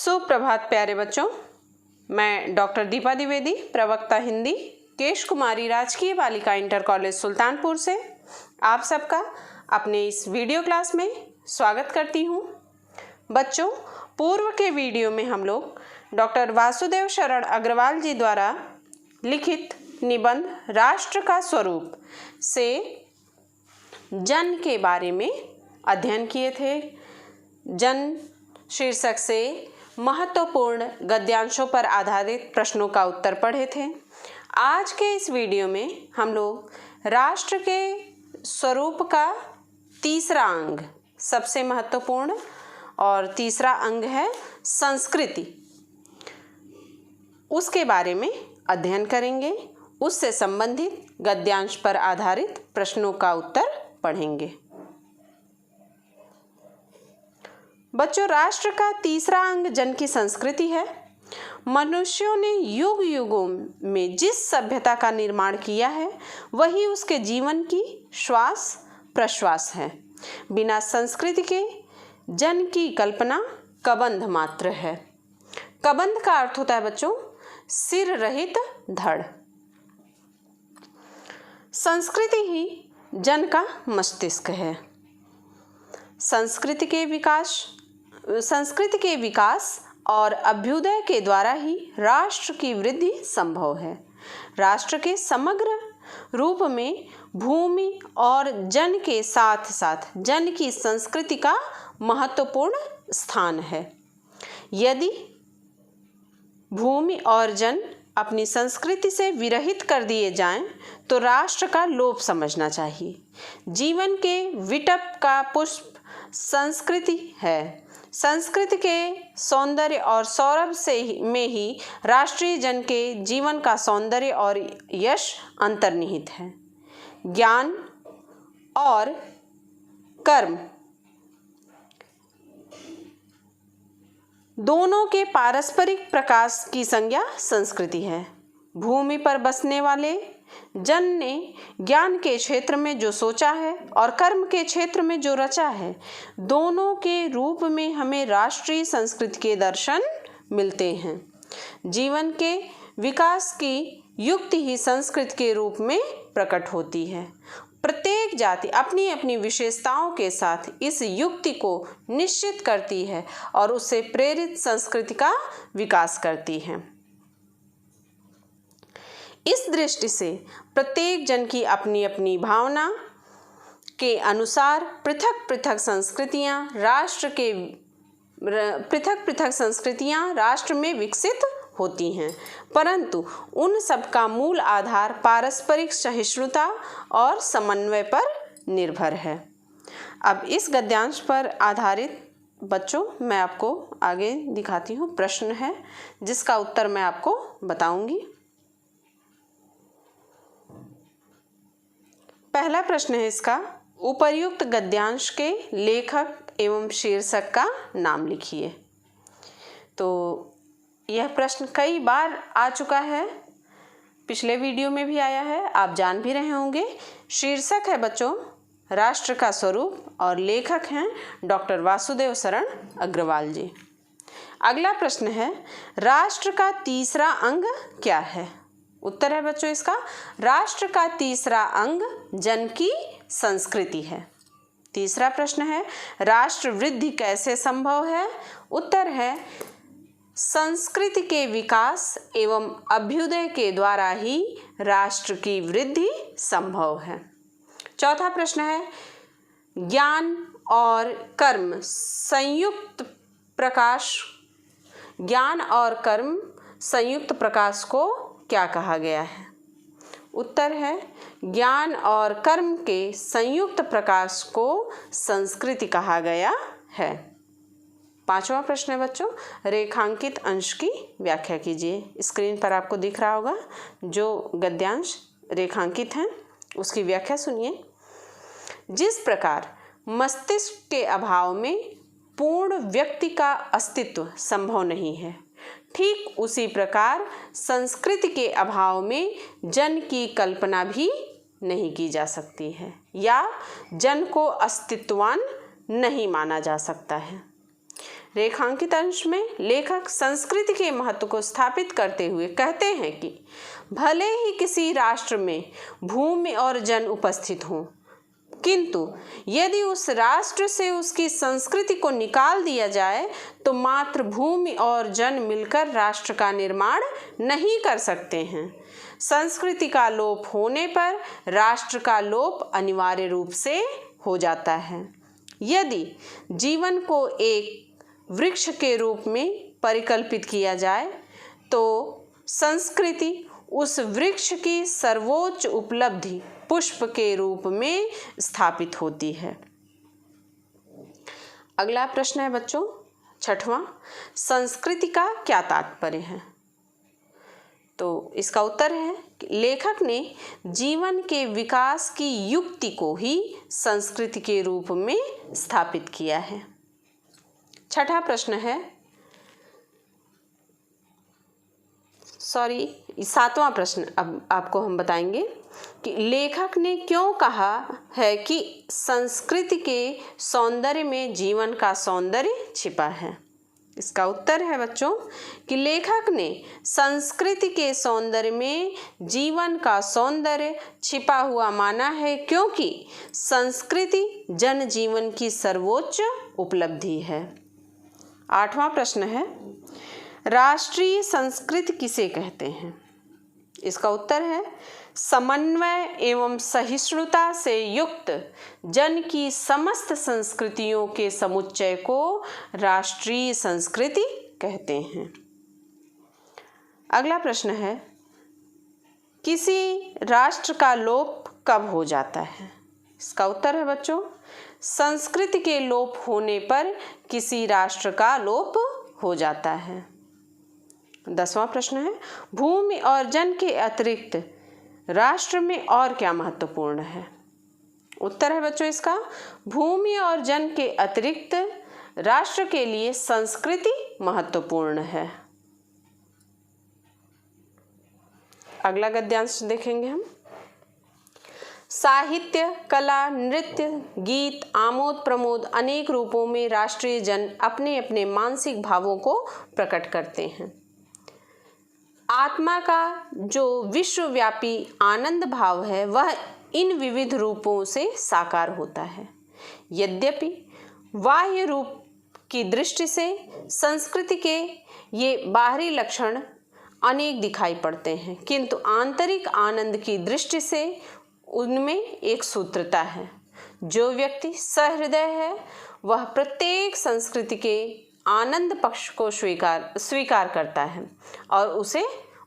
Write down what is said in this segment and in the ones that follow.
सुप्रभात प्यारे बच्चों, मैं डॉक्टर दीपा द्विवेदी, प्रवक्ता हिंदी, केश कुमारी राजकीय बालिका इंटर कॉलेज सुल्तानपुर से आप सबका अपने इस वीडियो क्लास में स्वागत करती हूँ। बच्चों, पूर्व के वीडियो में हम लोग डॉक्टर वासुदेव शरण अग्रवाल जी द्वारा लिखित निबंध राष्ट्र का स्वरूप से जन के बारे में अध्ययन किए थे। जन शीर्षक से महत्वपूर्ण गद्यांशों पर आधारित प्रश्नों का उत्तर पढ़े थे। आज के इस वीडियो में हम लोग राष्ट्र के स्वरूप का तीसरा अंग, सबसे महत्वपूर्ण और तीसरा अंग है संस्कृति, उसके बारे में अध्ययन करेंगे। उससे संबंधित गद्यांश पर आधारित प्रश्नों का उत्तर पढ़ेंगे। बच्चों, राष्ट्र का तीसरा अंग जन की संस्कृति है। मनुष्यों ने युग युगों में जिस सभ्यता का निर्माण किया है वही उसके जीवन की श्वास प्रश्वास है। बिना संस्कृति के जन की कल्पना कबंध मात्र है। कबंध का अर्थ होता है बच्चों सिर रहित धड़। संस्कृति ही जन का मस्तिष्क है। संस्कृति के विकास और अभ्युदय के द्वारा ही राष्ट्र की वृद्धि संभव है। राष्ट्र के समग्र रूप में भूमि और जन के साथ साथ जन की संस्कृति का महत्वपूर्ण स्थान है। यदि भूमि और जन अपनी संस्कृति से विरहित कर दिए जाएं तो राष्ट्र का लोप समझना चाहिए। जीवन के विटप का पुष्प संस्कृति है। संस्कृति के सौंदर्य और सौरभ में ही राष्ट्रीय जन के जीवन का सौंदर्य और यश अंतर्निहित है। ज्ञान और कर्म दोनों के पारस्परिक प्रकाश की संज्ञा संस्कृति है। भूमि पर बसने वाले जन ने ज्ञान के क्षेत्र में जो सोचा है और कर्म के क्षेत्र में जो रचा है, दोनों के रूप में हमें राष्ट्रीय संस्कृति के दर्शन मिलते हैं। जीवन के विकास की युक्ति ही संस्कृति के रूप में प्रकट होती है। प्रत्येक जाति अपनी अपनी विशेषताओं के साथ इस युक्ति को निश्चित करती है और उससे प्रेरित संस्कृति का विकास करती है। इस दृष्टि से प्रत्येक जन की अपनी अपनी भावना के अनुसार पृथक पृथक संस्कृतियां राष्ट्र में विकसित होती हैं, परंतु उन सब का मूल आधार पारस्परिक सहिष्णुता और समन्वय पर निर्भर है। अब इस गद्यांश पर आधारित बच्चों मैं आपको आगे दिखाती हूँ। प्रश्न है जिसका उत्तर मैं आपको बताऊंगी। पहला प्रश्न है इसका, उपर्युक्त गद्यांश के लेखक एवं शीर्षक का नाम लिखिए। तो यह प्रश्न कई बार आ चुका है, पिछले वीडियो में भी आया है, आप जान भी रहे होंगे। शीर्षक है बच्चों राष्ट्र का स्वरूप और लेखक हैं डॉक्टर वासुदेव शरण अग्रवाल जी। अगला प्रश्न है, राष्ट्र का तीसरा अंग क्या है? उत्तर है बच्चों इसका, राष्ट्र का तीसरा अंग जन की संस्कृति है। तीसरा प्रश्न है, राष्ट्र वृद्धि कैसे संभव है? उत्तर है, संस्कृति के विकास एवं अभ्युदय के द्वारा ही राष्ट्र की वृद्धि संभव है। चौथा प्रश्न है, ज्ञान और कर्म संयुक्त प्रकाश को क्या कहा गया है? उत्तर है, ज्ञान और कर्म के संयुक्त प्रकाश को संस्कृति कहा गया है। पांचवा प्रश्न है बच्चों, रेखांकित अंश की व्याख्या कीजिए। स्क्रीन पर आपको दिख रहा होगा जो गद्यांश रेखांकित हैं उसकी व्याख्या सुनिए। जिस प्रकार मस्तिष्क के अभाव में पूर्ण व्यक्ति का अस्तित्व संभव नहीं है, ठीक उसी प्रकार संस्कृति के अभाव में जन की कल्पना भी नहीं की जा सकती है या जन को अस्तित्ववान नहीं माना जा सकता है। रेखांकित अंश में लेखक संस्कृति के महत्व को स्थापित करते हुए कहते हैं कि भले ही किसी राष्ट्र में भूमि और जन उपस्थित हों, किंतु यदि उस राष्ट्र से उसकी संस्कृति को निकाल दिया जाए तो मात्र भूमि और जन मिलकर राष्ट्र का निर्माण नहीं कर सकते हैं। संस्कृति का लोप होने पर राष्ट्र का लोप अनिवार्य रूप से हो जाता है। यदि जीवन को एक वृक्ष के रूप में परिकल्पित किया जाए तो संस्कृति उस वृक्ष की सर्वोच्च उपलब्धि पुष्प के रूप में स्थापित होती है। अगला प्रश्न है बच्चों 6वां, संस्कृति का क्या तात्पर्य है? तो इसका उत्तर है कि लेखक ने जीवन के विकास की युक्ति को ही संस्कृति के रूप में स्थापित किया है। 6वां प्रश्न है 7वां प्रश्न अब आपको हम बताएंगे कि लेखक ने क्यों कहा है कि संस्कृति के सौंदर्य में जीवन का सौंदर्य छिपा है। इसका उत्तर है बच्चों कि लेखक ने संस्कृति के सौंदर्य में जीवन का सौंदर्य छिपा हुआ माना है क्योंकि संस्कृति जन जीवन की सर्वोच्च उपलब्धि है। 8वां प्रश्न है राष्ट्रीय संस्कृति किसे कहते हैं? इसका उत्तर है समन्वय एवं सहिष्णुता से युक्त जन की समस्त संस्कृतियों के समुच्चय को राष्ट्रीय संस्कृति कहते हैं। अगला प्रश्न है किसी राष्ट्र का लोप कब हो जाता है? इसका उत्तर है बच्चों संस्कृति के लोप होने पर किसी राष्ट्र का लोप हो जाता है। 10वां प्रश्न है भूमि और जन के अतिरिक्त राष्ट्र में और क्या महत्वपूर्ण है? उत्तर है बच्चों इसका भूमि और जन के अतिरिक्त राष्ट्र के लिए संस्कृति महत्वपूर्ण है। अगला गद्यांश देखेंगे हम। साहित्य, कला, नृत्य, गीत, आमोद प्रमोद अनेक रूपों में राष्ट्रीय जन अपने अपने मानसिक भावों को प्रकट करते हैं। आत्मा का जो विश्वव्यापी आनंद भाव है वह इन विविध रूपों से साकार होता है। यद्यपि बाह्य रूप की दृष्टि से संस्कृति के ये बाहरी लक्षण अनेक दिखाई पड़ते हैं, किंतु आंतरिक आनंद की दृष्टि से उनमें एक सूत्रता है। जो व्यक्ति सहृदय है वह प्रत्येक संस्कृति के आनंद पक्ष को स्वीकार करता है और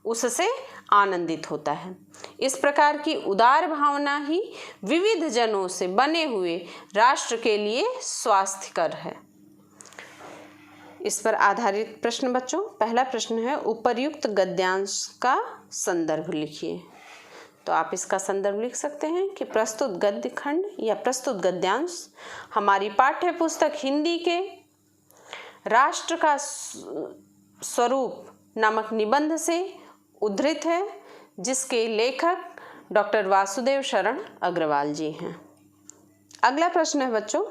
उससे आनंदित होता है। इस प्रकार की उदार भावना ही विविध जनों से बने हुए राष्ट्र के लिए स्वास्थ्यकर है। इस पर आधारित प्रश्न बच्चों पहला प्रश्न है उपर्युक्त गद्यांश का संदर्भ लिखिए। तो आप इसका संदर्भ लिख सकते हैं कि प्रस्तुत गद्य खंड या प्रस्तुत गद्यांश हमारी पाठ्य पुस्तक हिंदी के राष्ट्र का स्वरूप नामक निबंध से उद्धृत है, जिसके लेखक डॉक्टर वासुदेव शरण अग्रवाल जी हैं। अगला प्रश्न है बच्चों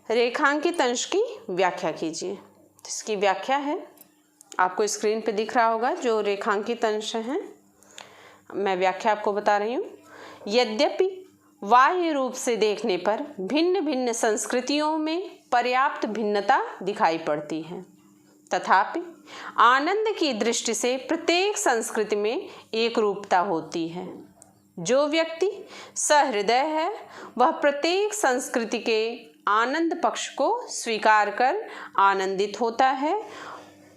रेखांकित अंश की व्याख्या कीजिए। इसकी व्याख्या है आपको स्क्रीन पे दिख रहा होगा जो रेखांकित अंश हैं। मैं व्याख्या आपको बता रही हूँ। यद्यपि बाह्य रूप से देखने पर भिन्न भिन्न संस्कृतियों में पर्याप्त भिन्नता दिखाई पड़ती है, तथापि आनंद की दृष्टि से प्रत्येक संस्कृति में एक रूपता होती है। जो व्यक्ति सहृदय है वह प्रत्येक संस्कृति के आनंद पक्ष को स्वीकार कर आनंदित होता है।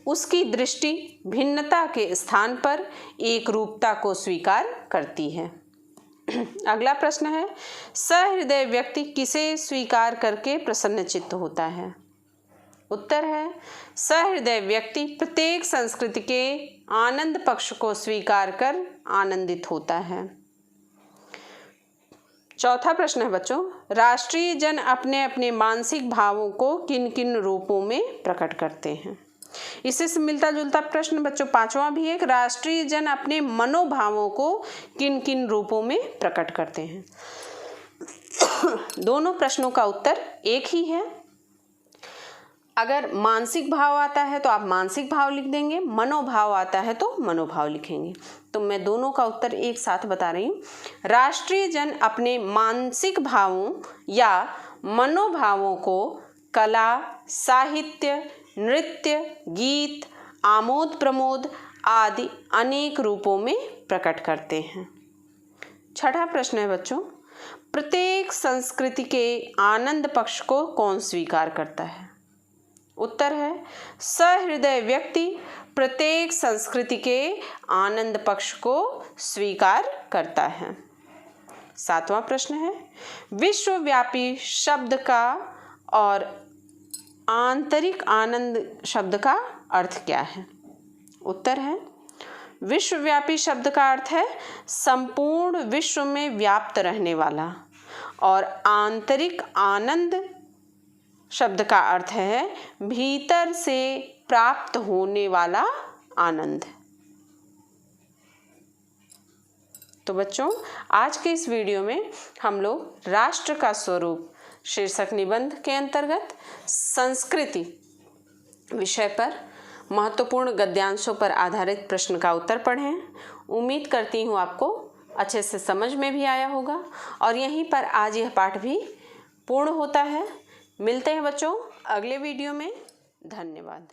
उसकी दृष्टि भिन्नता के स्थान पर एक रूपता को स्वीकार करती है। अगला प्रश्न है सहृदय व्यक्ति किसे स्वीकार करके प्रसन्नचित्त होता है? उत्तर है सहृदय व्यक्ति प्रत्येक संस्कृति के आनंद पक्ष को स्वीकार कर आनंदित होता है। चौथा प्रश्न है बच्चों राष्ट्रीय जन अपने अपने मानसिक भावों को किन किन रूपों में प्रकट करते हैं? इससे मिलता जुलता प्रश्न बच्चों पांचवा भी एक राष्ट्रीय जन अपने मनोभावों को किन किन रूपों में प्रकट करते हैं? दोनों प्रश्नों का उत्तर एक ही है। अगर मानसिक भाव आता है तो आप मानसिक भाव लिख देंगे, मनोभाव आता है तो मनोभाव लिखेंगे। तो मैं दोनों का उत्तर एक साथ बता रही हूँ। राष्ट्रीय जन अपने मानसिक भावों या मनोभावों को कला, साहित्य, नृत्य, गीत, आमोद प्रमोद आदि अनेक रूपों में प्रकट करते हैं। छठा प्रश्न है बच्चों, प्रत्येक संस्कृति के आनंद पक्ष को कौन स्वीकार करता है? उत्तर है सहृदय व्यक्ति प्रत्येक संस्कृति के आनंद पक्ष को स्वीकार करता है। सातवां प्रश्न है, विश्वव्यापी शब्द का और आंतरिक आनंद शब्द का अर्थ क्या है? उत्तर है विश्वव्यापी शब्द का अर्थ है संपूर्ण विश्व में व्याप्त रहने वाला, और आंतरिक आनंद शब्द का अर्थ है भीतर से प्राप्त होने वाला आनंद। तो बच्चों, आज के इस वीडियो में हम लोग राष्ट्र का स्वरूप शीर्षक निबंध के अंतर्गत संस्कृति विषय पर महत्वपूर्ण गद्यांशों पर आधारित प्रश्न का उत्तर पढ़े हैं। उम्मीद करती हूँ आपको अच्छे से समझ में भी आया होगा, और यहीं पर आज यह पाठ भी पूर्ण होता है। मिलते हैं बच्चों अगले वीडियो में। धन्यवाद।